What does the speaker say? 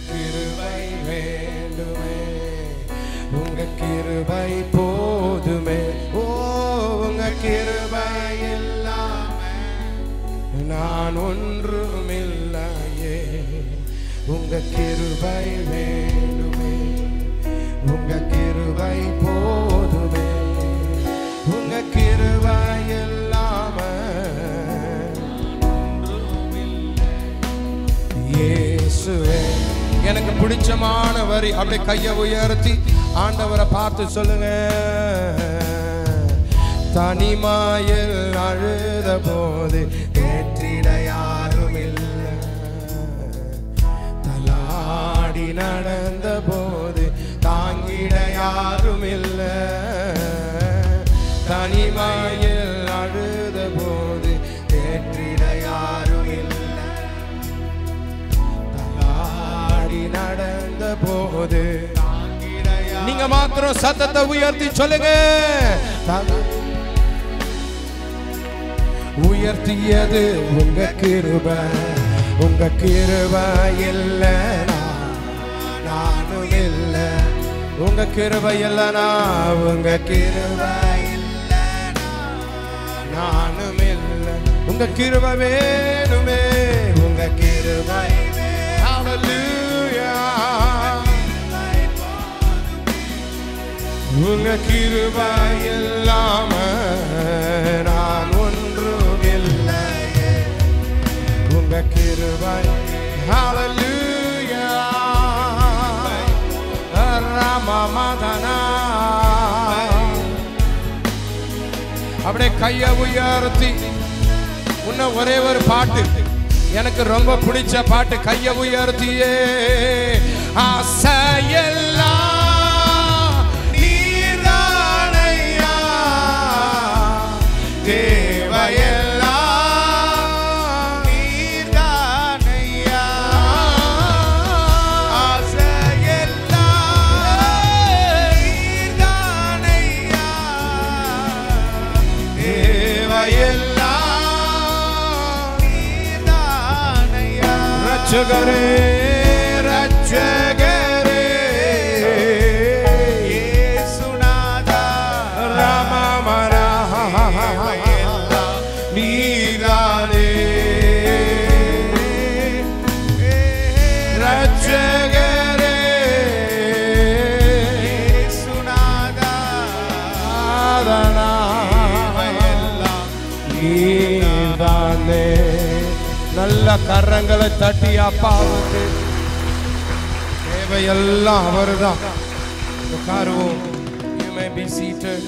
கிருபை வேண்டுமே, உங்க கிருபை போதுமே. ஓ உங்க கிருபை இல்லாம நான் ஒன்றுமில்லையே. உங்க கிருபை வேண்டுமே, உங்க கிருபை போதுமே. உங்க கிருபை இல்லாம இயேசுவே. எனக்கு பிடிச்சமான வரி. அப்படியே கையை உயர்த்தி ஆண்டவரை பார்த்து சொல்லுங்க. தனிமாயில் அழுத போது தேற்றிட யாரும் இல்லை, தலாடி நடந்த போது தாங்கிட யாரும் இல்லை. தனிமாயில் அழுத போது தேற்றிட யாரும் இல்லை, தலாடி நடந்த போது தாங்கிட. நீங்க மாத்திரம் சத்தத்தை உயர்த்தி சொல்லுங்க. உயர்த்தியது உங்க கிருபை, உங்க கிருபை இல்லை நானும் இல்லை. உங்க கிருபை இல்லைனா, உங்க கிருபை இல்லை நானும் இல்லை. உங்க கிருபை வேணுமே, உங்க கிருபை. ஹல்லேலூயா. உங்க கிருபை இல்லாம நான் ஒன்றும் இல்லை. உங்க கிருபை. ஹல்லேலூயா. ராமமதனா. அப்படியே கையை உயர்த்தி இன்னும் ஒரே ஒரு பாட்டு, எனக்கு ரொம்ப பிடிச்ச பாட்டு. கையை உயர்த்தியே. ஆசையெல்லாம் நீர்தானையா, தேவையெல்லாம் நீர்தானையா. ஆசையெல்லாம் நீர்தானையா, தேவையெல்லாம் நீர்தானையா. ரட்சகரே ரட்சகரே இயேசுநாதா ராமமரா நீதானே. ரட்சகரே இயேசுநாதா நீதானே. நல்ல கரங்களை தட்டி அப்பாவுக்கு தேவையெல்லாம் அவர்தான். உட்காருவோம். You may be seated.